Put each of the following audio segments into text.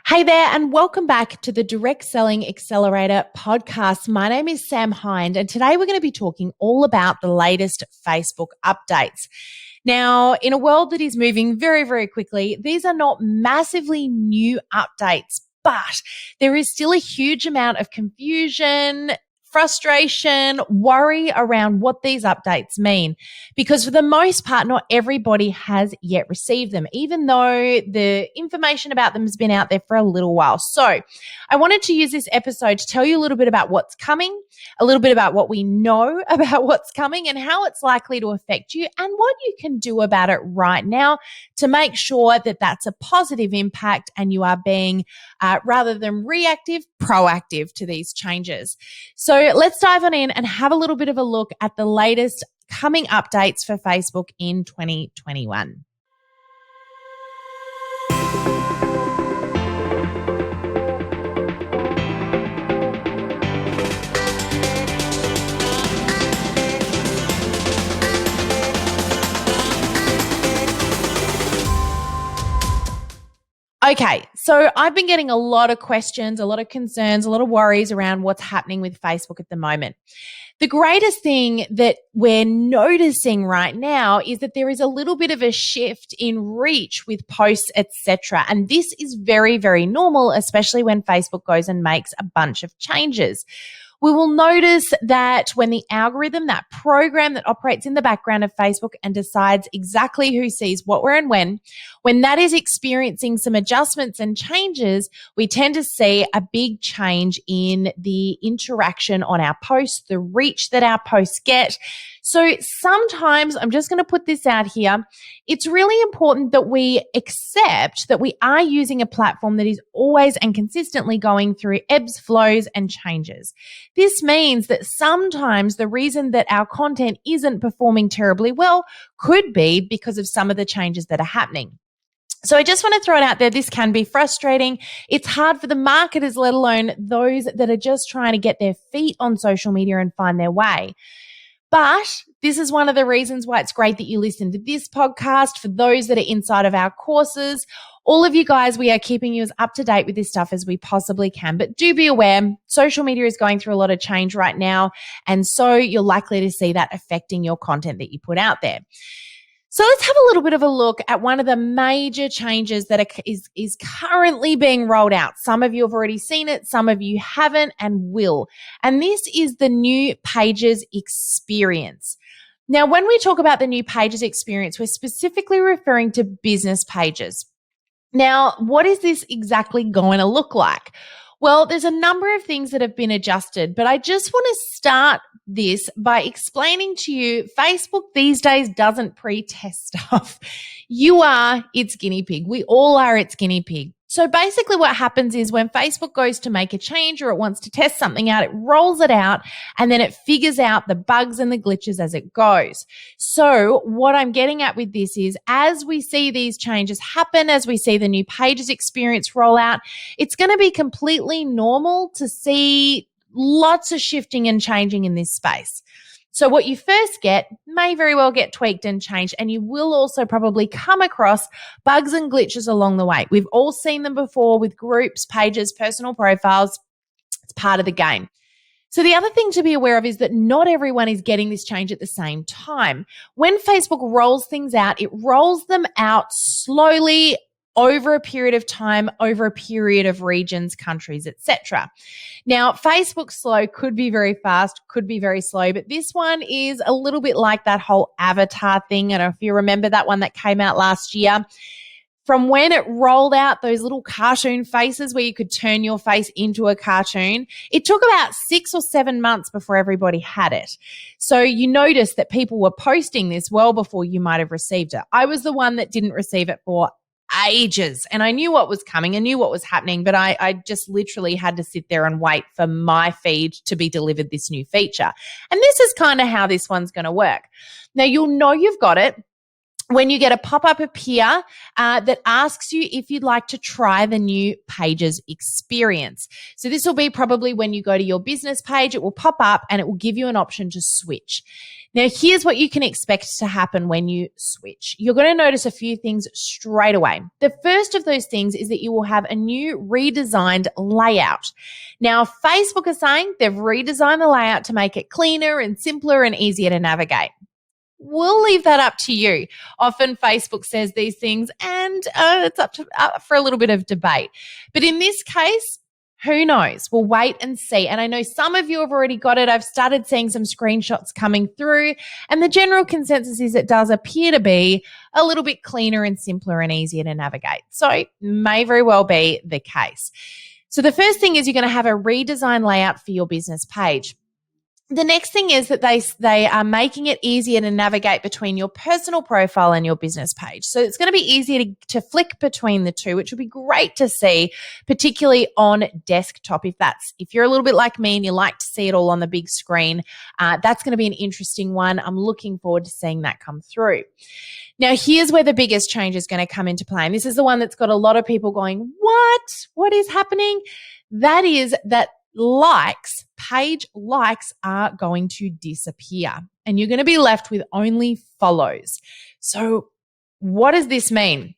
Hey there, and welcome back to the Direct Selling Accelerator podcast. My name is Sam Hind, and today we're going to be talking all about the latest Facebook updates. Now, in a world that is moving very, very quickly, these are not massively new updates, but there is still a huge amount of confusion, frustration, worry around what these updates mean. Because for the most part, not everybody has yet received them, even though the information about them has been out there for a little while. So I wanted to use this episode to tell you a little bit about what's coming, a little bit about what we know about what's coming and how it's likely to affect you and what you can do about it right now to make sure that that's a positive impact and you are being, rather than reactive, proactive to these changes. So let's dive on in and have a little bit of a look at the latest coming updates for Facebook in 2021. Okay, so I've been getting a lot of questions, a lot of concerns, a lot of worries around what's happening with Facebook at the moment. The greatest thing that we're noticing right now is that there is a little bit of a shift in reach with posts, etc. And this is very, very normal, especially when Facebook goes and makes a bunch of changes. We will notice that when the algorithm, that program that operates in the background of Facebook and decides exactly who sees what, where, and when that is experiencing some adjustments and changes, we tend to see a big change in the interaction on our posts, the reach that our posts get. So sometimes, I'm just going to put this out here, it's really important that we accept that we are using a platform that is always and consistently going through ebbs, flows, and changes. This means that sometimes the reason that our content isn't performing terribly well could be because of some of the changes that are happening. So I just want to throw it out there. This can be frustrating. It's hard for the marketers, let alone those that are just trying to get their feet on social media and find their way. But this is one of the reasons why it's great that you listen to this podcast. For those that are inside of our courses, all of you guys, we are keeping you as up to date with this stuff as we possibly can. But do be aware, social media is going through a lot of change right now. And so you're likely to see that affecting your content that you put out there. So let's have a little bit of a look at one of the major changes that is currently being rolled out. Some of you have already seen it, some of you haven't and will. And this is the new Pages experience. Now, when we talk about the new Pages experience, we're specifically referring to business pages. Now, what is this exactly going to look like? Well, there's a number of things that have been adjusted, but I just want to start this by explaining to you, Facebook these days doesn't pre-test stuff. You are its guinea pig. We all are its guinea pig. So basically what happens is when Facebook goes to make a change or it wants to test something out, it rolls it out and then it figures out the bugs and the glitches as it goes. So what I'm getting at with this is as we see these changes happen, as we see the new Pages experience roll out, it's going to be completely normal to see lots of shifting and changing in this space. So what you first get may very well get tweaked and changed, and you will also probably come across bugs and glitches along the way. We've all seen them before with groups, pages, personal profiles. It's part of the game. So the other thing to be aware of is that not everyone is getting this change at the same time. When Facebook rolls things out, it rolls them out slowly over a period of time, over a period of regions, countries, etc. Now, Facebook slow could be very fast, could be very slow, but this one is a little bit like that whole avatar thing. I don't know if you remember that one that came out last year. From when it rolled out those little cartoon faces where you could turn your face into a cartoon, it took about 6 or 7 months before everybody had it. So you notice that people were posting this well before you might have received it. I was the one that didn't receive it for ages, and I knew what was coming, I knew what was happening, but I just literally had to sit there and wait for my feed to be delivered this new feature. And this is kind of how this one's going to work. Now, you'll know you've got it when you get a pop-up appear that asks you if you'd like to try the new Pages experience. So this will be probably when you go to your business page, it will pop up and it will give you an option to switch. Now, here's what you can expect to happen when you switch. You're going to notice a few things straight away. The first of those things is that you will have a new redesigned layout. Now, Facebook is saying they've redesigned the layout to make it cleaner and simpler and easier to navigate. We'll leave that up to you. Often Facebook says these things and it's up for a little bit of debate. But in this case, who knows? We'll wait and see. And I know some of you have already got it. I've started seeing some screenshots coming through, and the general consensus is it does appear to be a little bit cleaner and simpler and easier to navigate. So may very well be the case. So the first thing is you're going to have a redesigned layout for your business page. The next thing is that they are making it easier to navigate between your personal profile and your business page. So it's going to be easier to flick between the two, which will be great to see, particularly on desktop. If you're a little bit like me and you like to see it all on the big screen, that's going to be an interesting one. I'm looking forward to seeing that come through. Now, here's where the biggest change is going to come into play. And this is the one that's got a lot of people going, what? What is happening? That is that page likes are going to disappear and you're going to be left with only follows. So what does this mean?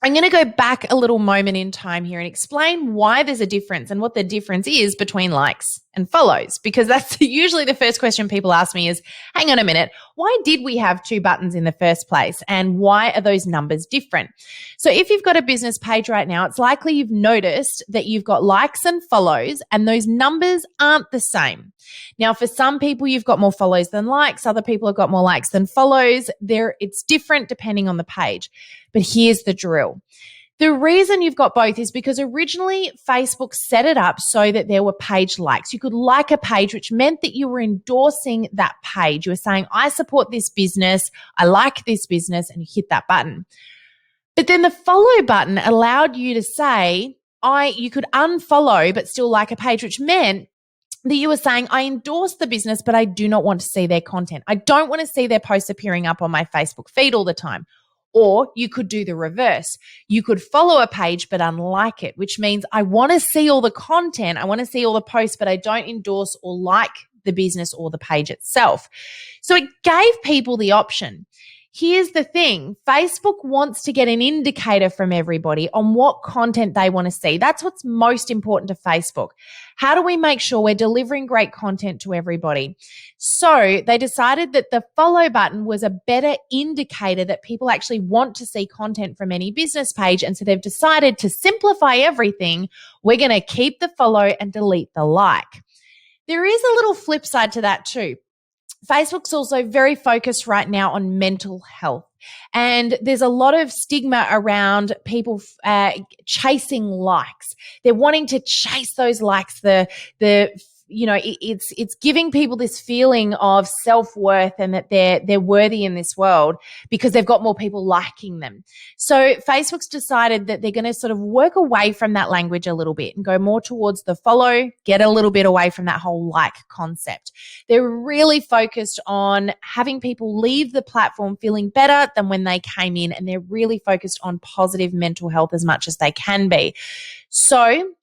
I'm going to go back a little moment in time here and explain why there's a difference and what the difference is between likes and follows, because that's usually the first question people ask me is, hang on a minute, why did we have 2 buttons in the first place and why are those numbers different? So if you've got a business page right now, it's likely you've noticed that you've got likes and follows and those numbers aren't the same. Now, for some people, you've got more follows than likes. Other people have got more likes than follows. It's different depending on the page. But here's the drill. The reason you've got both is because originally Facebook set it up so that there were page likes. You could like a page, which meant that you were endorsing that page. You were saying, I support this business, I like this business, and you hit that button. But then the follow button allowed you to say, you could unfollow but still like a page, which meant that you were saying, I endorse the business, but I do not want to see their content. I don't want to see their posts appearing up on my Facebook feed all the time. Or you could do the reverse. You could follow a page but unlike it, which means I want to see all the content, I want to see all the posts, but I don't endorse or like the business or the page itself. So it gave people the option. Here's the thing, Facebook wants to get an indicator from everybody on what content they want to see. That's what's most important to Facebook. How do we make sure we're delivering great content to everybody? So they decided that the follow button was a better indicator that people actually want to see content from any business page. And so they've decided to simplify everything. We're going to keep the follow and delete the like. There is a little flip side to that too. Facebook's also very focused right now on mental health. And there's a lot of stigma around people chasing likes. They're wanting to chase those likes, it's giving people this feeling of self-worth and that they're worthy in this world because they've got more people liking them. So Facebook's decided that they're going to sort of work away from that language a little bit and go more towards the follow, get a little bit away from that whole like concept. They're really focused on having people leave the platform feeling better than when they came in, and they're really focused on positive mental health as much as they can be. So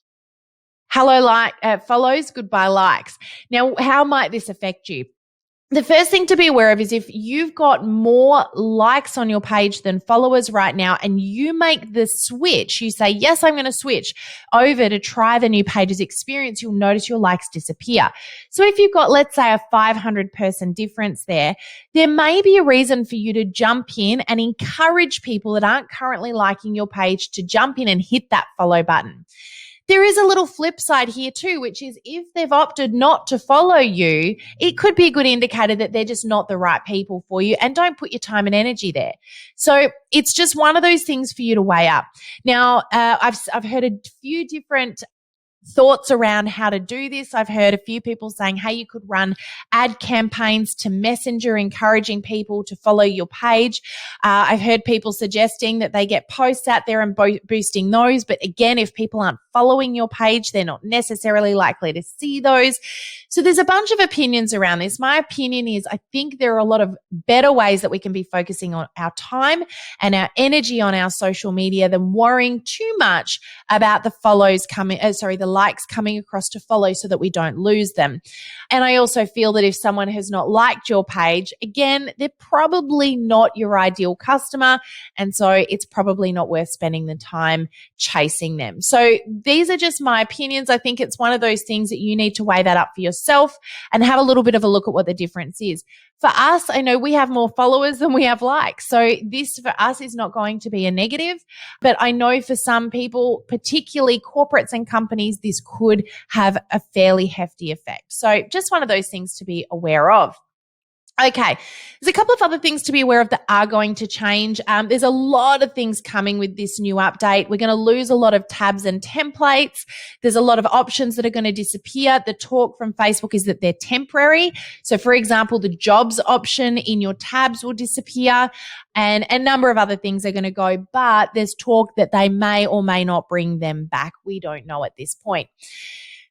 hello follows, goodbye likes. Now, how might this affect you? The first thing to be aware of is if you've got more likes on your page than followers right now and you make the switch, you say, yes, I'm going to switch over to try the new Pages experience, you'll notice your likes disappear. So if you've got, let's say, a 500-person difference there may be a reason for you to jump in and encourage people that aren't currently liking your page to jump in and hit that follow button. There is a little flip side here too, which is if they've opted not to follow you, it could be a good indicator that they're just not the right people for you, and don't put your time and energy there. So it's just one of those things for you to weigh up. Now, I've heard a few different thoughts around how to do this. I've heard a few people saying, hey, you could run ad campaigns to Messenger, encouraging people to follow your page. I've heard people suggesting that they get posts out there and boosting those. But again, if people aren't following your page, they're not necessarily likely to see those. So there's a bunch of opinions around this. My opinion is I think there are a lot of better ways that we can be focusing on our time and our energy on our social media than worrying too much about the the likes coming across to follow so that we don't lose them. And I also feel that if someone has not liked your page, again, they're probably not your ideal customer. And so it's probably not worth spending the time chasing them. So these are just my opinions. I think it's one of those things that you need to weigh that up for yourself and have a little bit of a look at what the difference is. For us, I know we have more followers than we have likes. So this for us is not going to be a negative, but I know for some people, particularly corporates and companies, this could have a fairly hefty effect. So just one of those things to be aware of. Okay, there's a couple of other things to be aware of that are going to change. There's a lot of things coming with this new update. We're going to lose a lot of tabs and templates. There's a lot of options that are going to disappear. The talk from Facebook is that they're temporary. So for example, the jobs option in your tabs will disappear and a number of other things are going to go, but there's talk that they may or may not bring them back. We don't know at this point.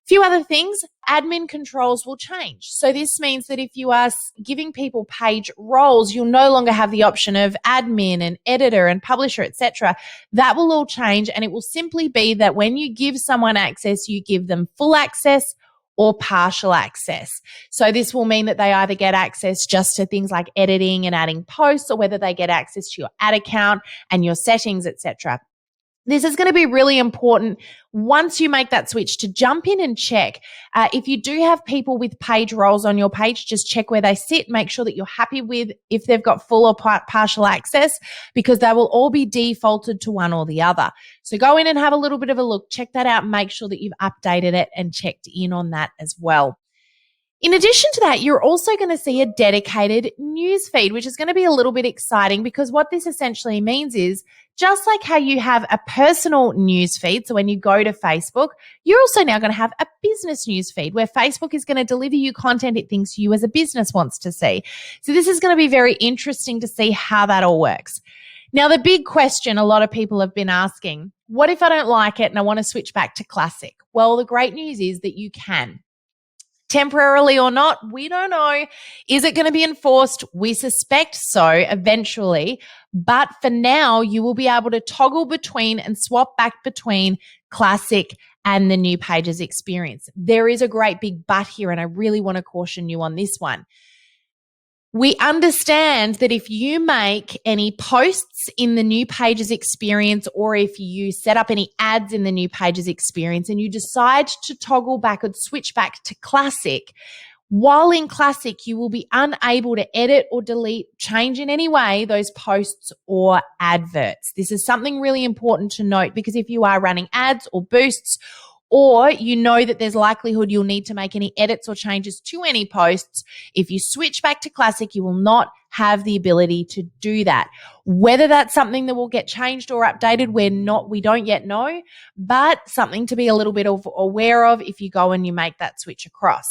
Few other things, admin controls will change. So this means that if you are giving people page roles, you'll no longer have the option of admin and editor and publisher, etc. That will all change, and it will simply be that when you give someone access, you give them full access or partial access. So this will mean that they either get access just to things like editing and adding posts, or whether they get access to your ad account and your settings, etc. This is going to be really important once you make that switch to jump in and check. If you do have people with page roles on your page, just check where they sit. Make sure that you're happy with if they've got full or partial access, because they will all be defaulted to one or the other. So go in and have a little bit of a look, check that out, make sure that you've updated it and checked in on that as well. In addition to that, you're also going to see a dedicated news feed, which is going to be a little bit exciting, because what this essentially means is just like how you have a personal news feed. So when you go to Facebook, you're also now going to have a business news feed where Facebook is going to deliver you content it thinks you as a business wants to see. So this is going to be very interesting to see how that all works. Now, the big question a lot of people have been asking, what if I don't like it and I want to switch back to classic? Well, the great news is that you can. Temporarily or not, we don't know. Is it going to be enforced? We suspect so eventually. But for now, you will be able to toggle between and swap back between classic and the new Pages experience. There is a great big but here, and I really want to caution you on this one. We understand that if you make any posts in the new Pages experience, or if you set up any ads in the new Pages experience and you decide to toggle back or switch back to classic, while in classic, you will be unable to edit or delete, change in any way those posts or adverts. This is something really important to note, because if you are running ads or boosts, or you know that there's likelihood you'll need to make any edits or changes to any posts, if you switch back to classic, you will not have the ability to do that. Whether that's something that will get changed or updated, we don't yet know, but something to be a little bit aware of if you go and you make that switch across.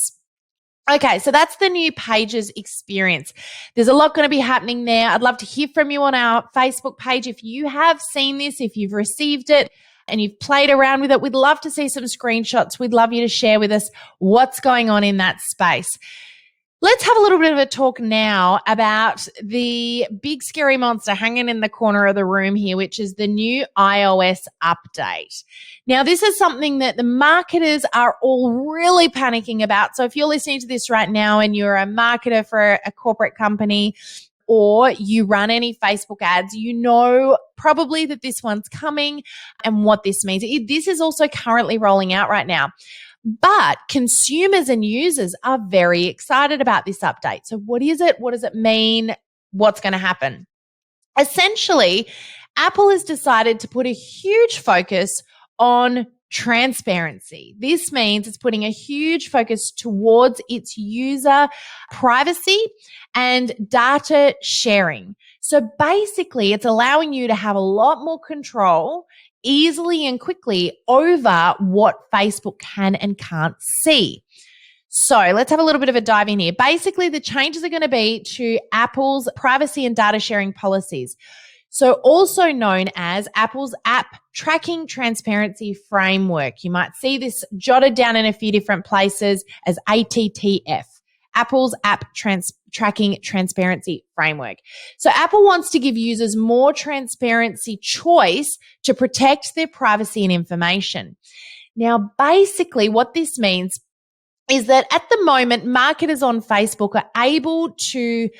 Okay, so that's the new Pages experience. There's a lot going to be happening there. I'd love to hear from you on our Facebook page. If you have seen this, if you've received it, and you've played around with it, we'd love to see some screenshots. We'd love you to share with us what's going on in that space. Let's have a little bit of a talk now about the big scary monster hanging in the corner of the room here, which is the new iOS update. Now, this is something that the marketers are all really panicking about. So if you're listening to this right now and you're a marketer for a corporate company, or you run any Facebook ads, you know probably that this one's coming and what this means. This is also currently rolling out right now. But consumers and users are very excited about this update. So what is it? What does it mean? What's going to happen? Essentially, Apple has decided to put a huge focus on transparency. This means it's putting a huge focus towards its user privacy and data sharing. So basically, it's allowing you to have a lot more control easily and quickly over what Facebook can and can't see. So let's have a little bit of a dive in here. Basically, the changes are going to be to Apple's privacy and data sharing policies. So also known as Apple's App Tracking Transparency Framework. You might see this jotted down in a few different places as ATTF, Apple's App Tracking Transparency Framework. So Apple wants to give users more transparency choice to protect their privacy and information. Now, basically what this means is that at the moment, marketers on Facebook are able to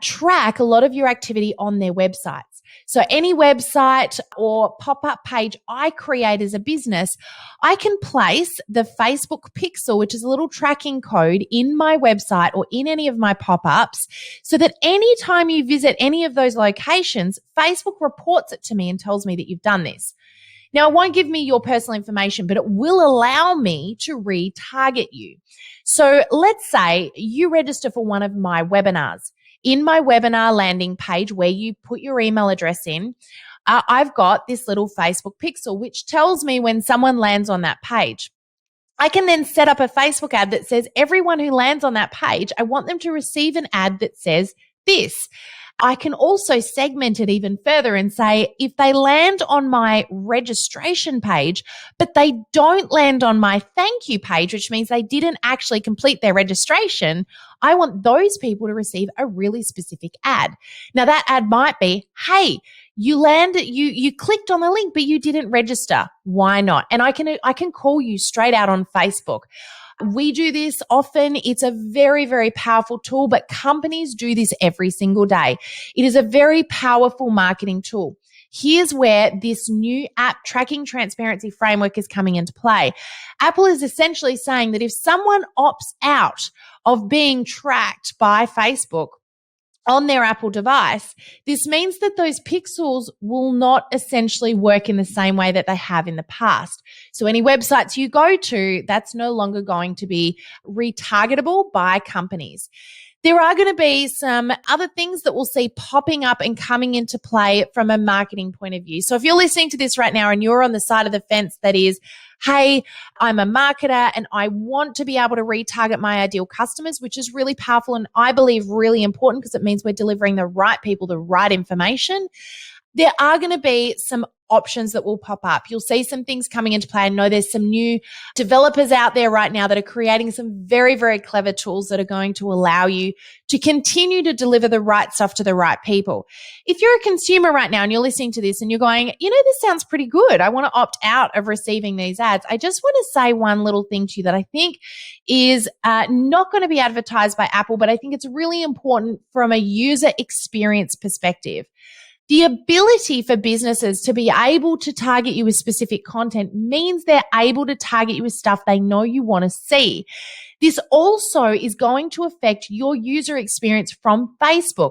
track a lot of your activity on their websites. So any website or pop-up page I create as a business, I can place the Facebook pixel, which is a little tracking code, in my website or in any of my pop-ups, so that anytime you visit any of those locations, Facebook reports it to me and tells me that you've done this. Now, it won't give me your personal information, but it will allow me to retarget you. So let's say you register for one of my webinars. In my webinar landing page where you put your email address in, I've got this little Facebook pixel, which tells me when someone lands on that page. I can then set up a Facebook ad that says everyone who lands on that page, I want them to receive an ad that says this. I can also segment it even further and say, if they land on my registration page, but they don't land on my thank you page, which means they didn't actually complete their registration, I want those people to receive a really specific ad. Now that ad might be, hey, you clicked on the link, but you didn't register. Why not? And I can call you straight out on Facebook. We do this often. It's a very, very powerful tool, but companies do this every single day. It is a very powerful marketing tool. Here's where this new app tracking transparency framework is coming into play. Apple is essentially saying that if someone opts out of being tracked by Facebook on their Apple device, this means that those pixels will not essentially work in the same way that they have in the past. So any websites you go to, that's no longer going to be retargetable by companies. There are going to be some other things that we'll see popping up and coming into play from a marketing point of view. So if you're listening to this right now and you're on the side of the fence that is, hey, I'm a marketer and I want to be able to retarget my ideal customers, which is really powerful and I believe really important because it means we're delivering the right people the right information. There are going to be some options that will pop up. You'll see some things coming into play. I know there's some new developers out there right now that are creating some very, very clever tools that are going to allow you to continue to deliver the right stuff to the right people. If you're a consumer right now and you're listening to this and you're going, this sounds pretty good. I want to opt out of receiving these ads. I just want to say one little thing to you that I think is not going to be advertised by Apple, but I think it's really important from a user experience perspective. The ability for businesses to be able to target you with specific content means they're able to target you with stuff they know you want to see. This also is going to affect your user experience from Facebook,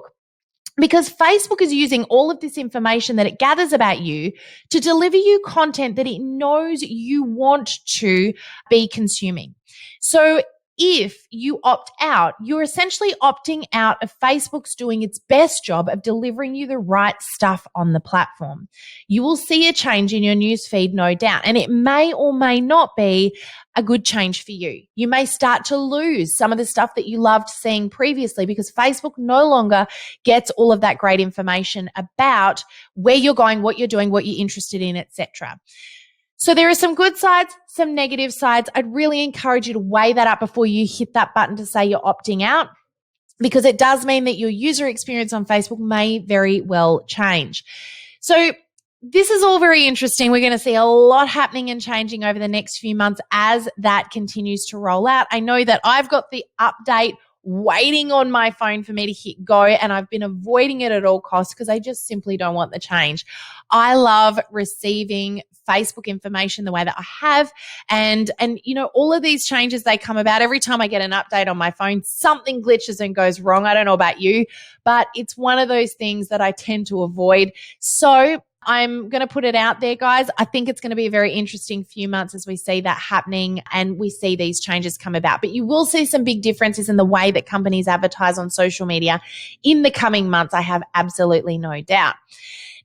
because Facebook is using all of this information that it gathers about you to deliver you content that it knows you want to be consuming. So if you opt out, you're essentially opting out of Facebook's doing its best job of delivering you the right stuff on the platform. You will see a change in your newsfeed, no doubt, and it may or may not be a good change for you. You may start to lose some of the stuff that you loved seeing previously because Facebook no longer gets all of that great information about where you're going, what you're doing, what you're interested in, etc. So there are some good sides, some negative sides. I'd really encourage you to weigh that up before you hit that button to say you're opting out, because it does mean that your user experience on Facebook may very well change. So this is all very interesting. We're going to see a lot happening and changing over the next few months as that continues to roll out. I know that I've got the update waiting on my phone for me to hit go, and I've been avoiding it at all costs because I just simply don't want the change. I love receiving Facebook information the way that I have, and all of these changes, they come about every time I get an update on my phone, something glitches and goes wrong. I don't know about you, but it's one of those things that I tend to avoid. So I'm going to put it out there, guys. I think it's going to be a very interesting few months as we see that happening and we see these changes come about. But you will see some big differences in the way that companies advertise on social media in the coming months. I have absolutely no doubt.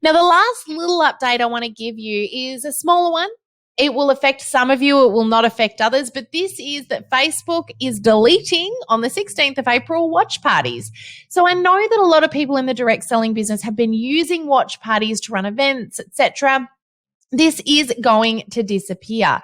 Now, the last little update I want to give you is a smaller one. It will affect some of you, it will not affect others, but this is that Facebook is deleting on the 16th of April watch parties. So I know that a lot of people in the direct selling business have been using watch parties to run events, etc. This is going to disappear.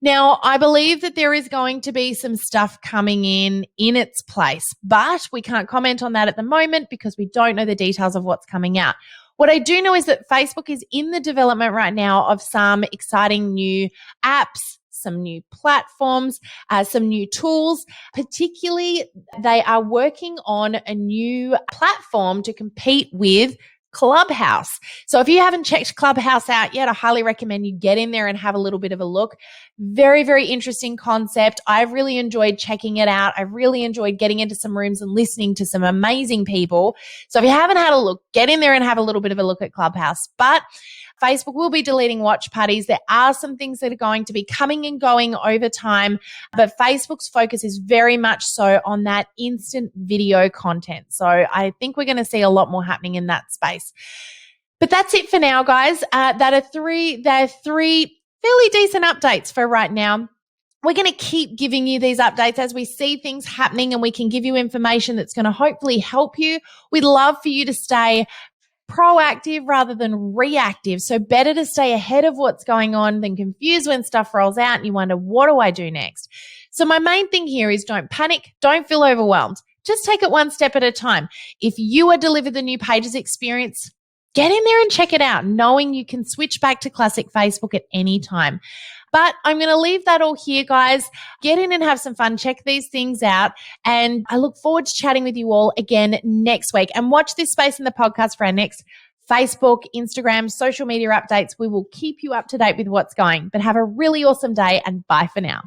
Now, I believe that there is going to be some stuff coming in its place, but we can't comment on that at the moment because we don't know the details of what's coming out. What I do know is that Facebook is in the development right now of some exciting new apps, some new platforms, some new tools. Particularly, they are working on a new platform to compete with Clubhouse. So if you haven't checked Clubhouse out yet, I highly recommend you get in there and have a little bit of a look. Very, very interesting concept. I've really enjoyed checking it out. I really enjoyed getting into some rooms and listening to some amazing people. So if you haven't had a look, get in there and have a little bit of a look at Clubhouse. But Facebook will be deleting watch parties. There are some things that are going to be coming and going over time, but Facebook's focus is very much so on that instant video content. So I think we're going to see a lot more happening in that space. But that's it for now, guys. There are three fairly decent updates for right now. We're going to keep giving you these updates as we see things happening, and we can give you information that's going to hopefully help you. We'd love for you to stay proactive rather than reactive. So better to stay ahead of what's going on than confused when stuff rolls out and you wonder, what do I do next? So my main thing here is don't panic, don't feel overwhelmed. Just take it one step at a time. If you are delivered the new Pages experience, get in there and check it out, knowing you can switch back to classic Facebook at any time. But I'm going to leave that all here, guys. Get in and have some fun. Check these things out. And I look forward to chatting with you all again next week. And watch this space in the podcast for our next Facebook, Instagram, social media updates. We will keep you up to date with what's going. But have a really awesome day, and bye for now.